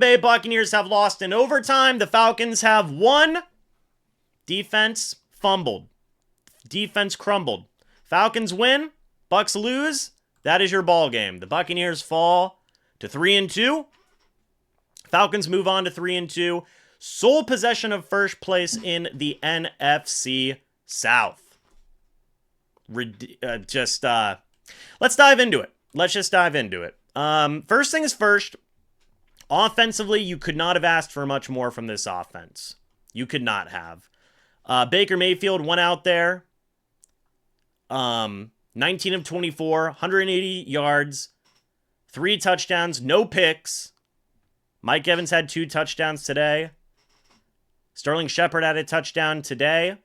Bay Buccaneers have lost in overtime. The Falcons have won. Defense fumbled. Defense crumbled. Falcons win. Bucs lose. That is your ball game. The Buccaneers fall to 3-2. Falcons move on to 3-2. Sole possession of first place in the NFC South. Let's dive into it. Let's just dive into it. First thing is first. Offensively, you could not have asked for much more from this offense. You could not have. Baker Mayfield went out there. 19 of 24, 180 yards, 3 touchdowns, no picks. Mike Evans had 2 touchdowns today. Sterling Shepard had a touchdown today.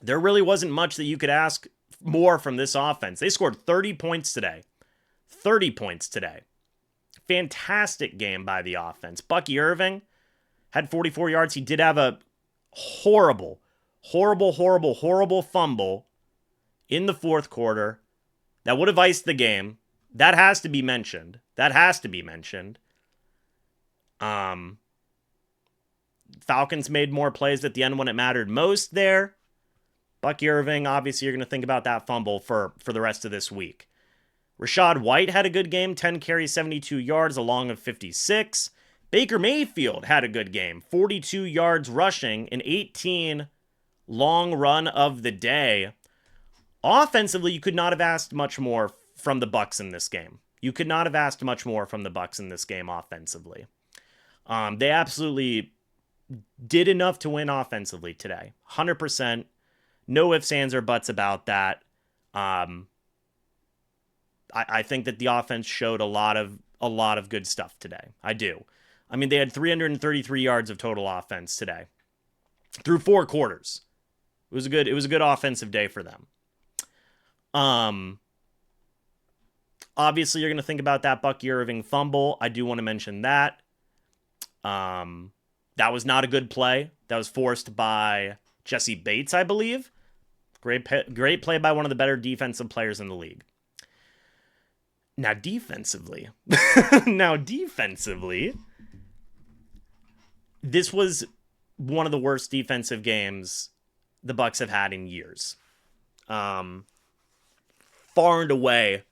There really wasn't much that you could ask more from this offense. They scored 30 points today. 30 points today. Fantastic game by the offense. Bucky Irving had 44 yards. He did have a horrible fumble in the fourth quarter that would have iced the game. That has to be mentioned. Falcons made more plays at the end when it mattered most there. Bucky Irving, obviously you're going to think about that fumble for the rest of this week. Rachaad White had a good game, 10 carries, 72 yards, a long of 56. Baker Mayfield had a good game, 42 yards rushing, an 18 long run of the day. Offensively, you could not have asked much more from the Bucs in this game. You could not have asked much more from the Bucs in this game offensively. They absolutely did enough to win offensively today. 100%. No ifs, ands, or buts about that. I think that the offense showed a lot of good stuff today. I do. I mean, they had 333 yards of total offense today through 4 quarters. It was a good offensive day for them. Obviously, you're going to think about that Bucky Irving fumble. I do want to mention that. That was not a good play. That was forced by Jesse Bates, I believe. Great play by one of the better defensive players in the league. Now defensively, this was one of the worst defensive games the Bucs have had in years. Far and away,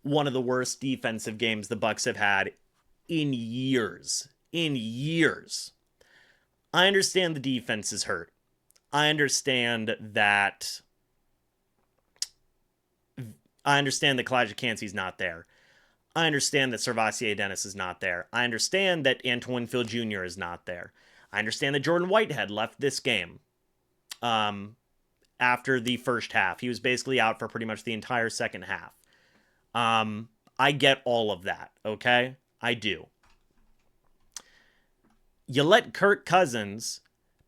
one of the worst defensive games the Bucs have had in years. I understand the defense is hurt. I understand that Kalijah Cansey's not there. I understand that Servassier Dennis is not there. I understand that Antoine Phil Jr. is not there. I understand that Jordan Whitehead left this game after the first half. He was basically out for pretty much the entire second half. I get all of that, okay? I do. You let Kirk Cousins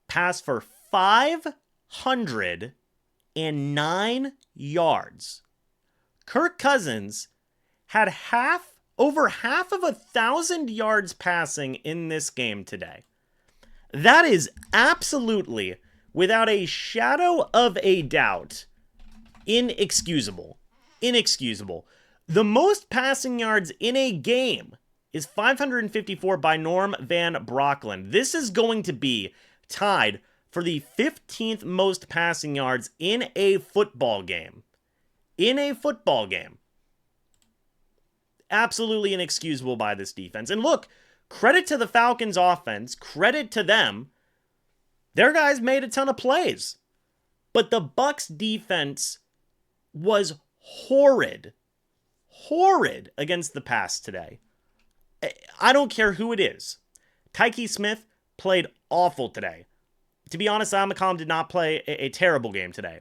pass for 509 yards. Kirk Cousins had over half of 1,000 yards passing in this game today. That is absolutely, without a shadow of a doubt, inexcusable. The most passing yards in a game is 554 by Norm Van Brocklin. This is going to be tied for the 15th most passing yards in a football game. Absolutely inexcusable by this defense. And look, credit to the Falcons offense, credit to them. Their guys made a ton of plays. But the Bucs defense was horrid against the pass today. I don't care who it is. Tyke Smith played awful today. To be honest, Zyon McCollum did not play a terrible game today.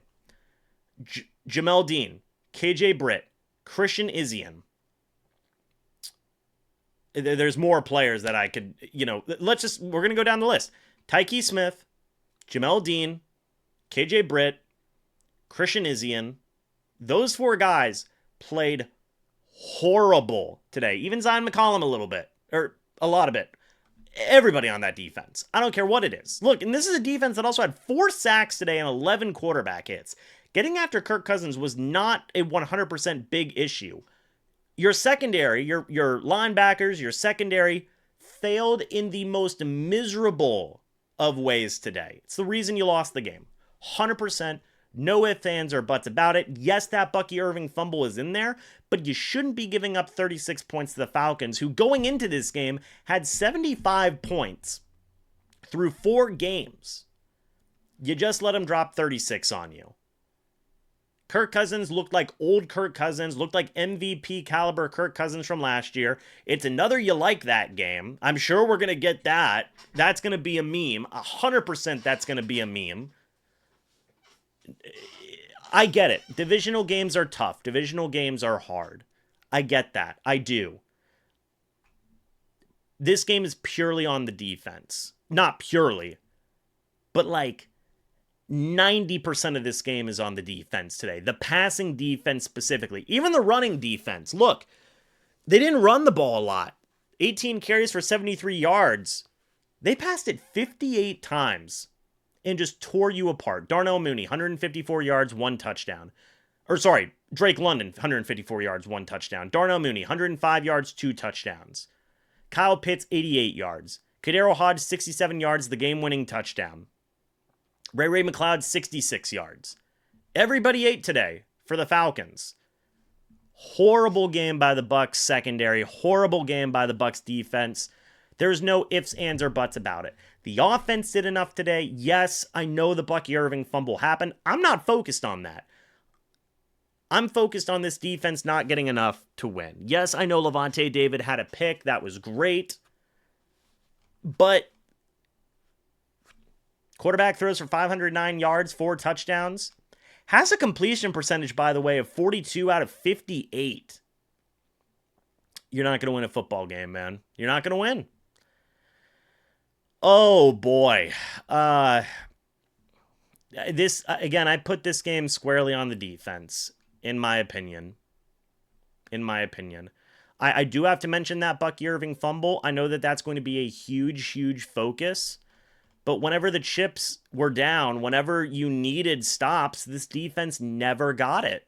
Jamel Dean, KJ Britt, Christian Izien. There's more players that I could, we're going to go down the list. Tyke Smith, Jamel Dean, KJ Britt, Christian Izien. Those 4 guys played horrible today. Even Zyon McCollum a little bit, or a lot of it. Everybody on that defense. I don't care what it is. Look, and this is a defense that also had 4 sacks today and 11 quarterback hits. Getting after Kirk Cousins was not a 100% big issue. Your secondary, your linebackers, your secondary failed in the most miserable of ways today. It's the reason you lost the game. 100%. No ifs, ands, or buts about it. Yes, that Bucky Irving fumble is in there, but you shouldn't be giving up 36 points to the Falcons, who going into this game had 75 points through 4 games. You just let them drop 36 on you. Kirk Cousins looked like old Kirk Cousins, looked like MVP caliber Kirk Cousins from last year. It's another you like that game. I'm sure we're going to get that. That's going to be a meme. 100% that's going to be a meme. I get it. Divisional games are tough. Divisional games are hard. I get that. I do. This game is purely on the defense. Not purely, but like 90% of this game is on the defense today. The passing defense specifically. Even the running defense. Look, they didn't run the ball a lot. 18 carries for 73 yards. They passed it 58 times and just tore you apart. Darnell Mooney, 154 yards, 1 touchdown. Drake London, 154 yards, 1 touchdown. Darnell Mooney, 105 yards, 2 touchdowns. Kyle Pitts, 88 yards. Kadero Hodge, 67 yards, the game-winning touchdown. Ray McLeod, 66 yards. Everybody ate today for the Falcons. Horrible game by the Bucs secondary. Horrible game by the Bucs defense. There's no ifs, ands, or buts about it. The offense did enough today. Yes, I know the Bucky Irving fumble happened. I'm not focused on that. I'm focused on this defense not getting enough to win. Yes, I know Levante David had a pick. That was great. But quarterback throws for 509 yards, 4 touchdowns. Has a completion percentage, by the way, of 42 out of 58. You're not going to win a football game, man. You're not going to win. Oh, boy. Again, I put this game squarely on the defense, in my opinion. I do have to mention that Bucky Irving fumble. I know that that's going to be a huge, huge focus. But whenever the chips were down, whenever you needed stops, this defense never got it.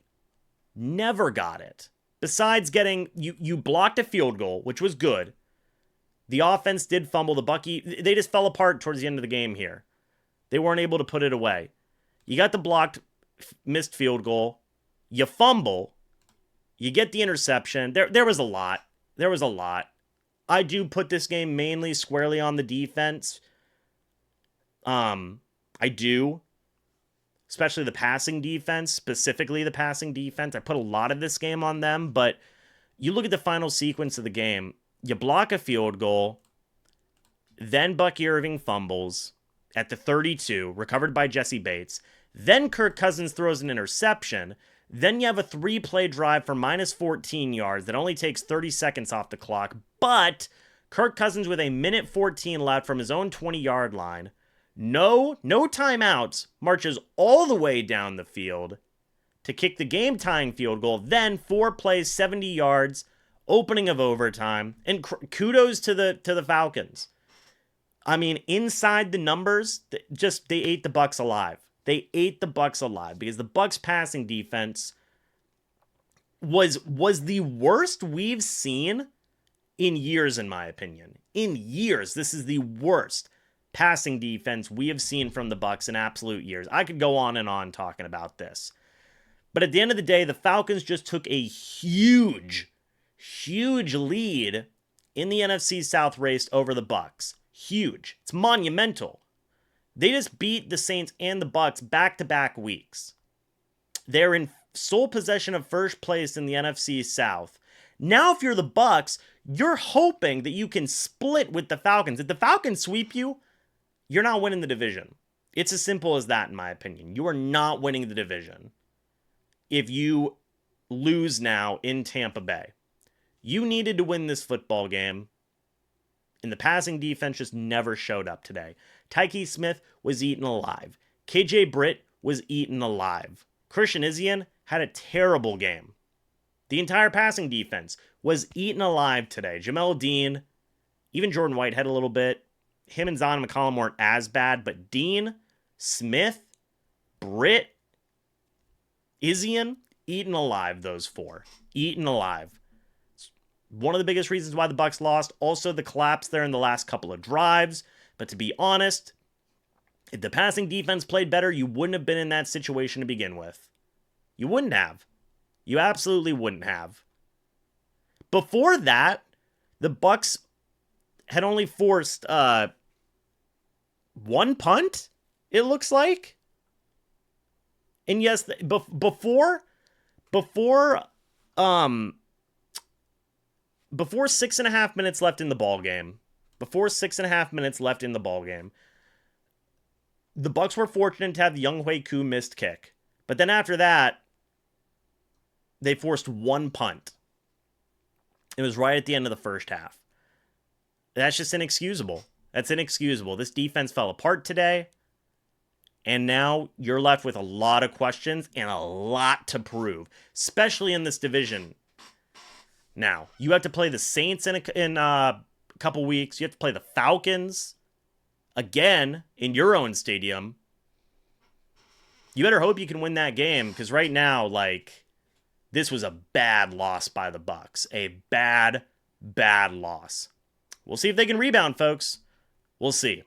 Never got it. Besides getting, you blocked a field goal, which was good. The offense did fumble. They just fell apart towards the end of the game here. They weren't able to put it away. You got the blocked, missed field goal. You fumble. You get the interception. There was a lot. I do put this game mainly squarely on the defense. I do. Especially the passing defense, specifically the passing defense. I put a lot of this game on them, but you look at the final sequence of the game. You block a field goal, then Bucky Irving fumbles at the 32, recovered by Jesse Bates. Then Kirk Cousins throws an interception. Then you have a 3-play drive for minus 14 yards that only takes 30 seconds off the clock. But Kirk Cousins with a minute 14 left from his own 20-yard line. No timeouts, marches all the way down the field to kick the game-tying field goal. Then 4 plays, 70 yards, opening of overtime. And kudos to the Falcons. I mean, inside the numbers, they ate the Bucs alive. They ate the Bucs alive because the Bucs passing defense was the worst we've seen in years, in my opinion. In years, this is the worst passing defense we have seen from the Bucs in absolute years. I could go on and on talking about this. But at the end of the day, the Falcons just took a huge lead in the NFC South race over the Bucs. Huge. It's monumental. They just beat the Saints and the Bucs back-to-back weeks. They're in sole possession of first place in the NFC South. Now, if you're the Bucs, you're hoping that you can split with the Falcons. If the Falcons sweep you, you're not winning the division. It's as simple as that, in my opinion. You are not winning the division if you lose now in Tampa Bay. You needed to win this football game, and the passing defense just never showed up today. Tyke Smith was eaten alive. KJ Britt was eaten alive. Christian Izien had a terrible game. The entire passing defense was eaten alive today. Jamel Dean, even Jordan White had a little bit. Him and Zon McCollum weren't as bad, but Dean, Smith, Britt, Izien, eaten alive, those 4. Eaten alive. One of the biggest reasons why the Bucs lost, also the collapse there in the last couple of drives. But to be honest, if the passing defense played better, you wouldn't have been in that situation to begin with. You wouldn't have. You absolutely wouldn't have. Before that, the Bucs had only forced one punt, it looks like. And yes, before 6.5 minutes left in the ball game, the Bucs were fortunate to have the Young Hui Koo missed kick. But then after that, they forced one punt. It was right at the end of the first half. That's just inexcusable. That's inexcusable. This defense fell apart today. And now you're left with a lot of questions and a lot to prove, especially in this division. Now, you have to play the Saints in a couple weeks. You have to play the Falcons again in your own stadium. You better hope you can win that game, because right now, like, this was a bad loss by the Bucs. A bad, bad loss. We'll see if they can rebound, folks. We'll see.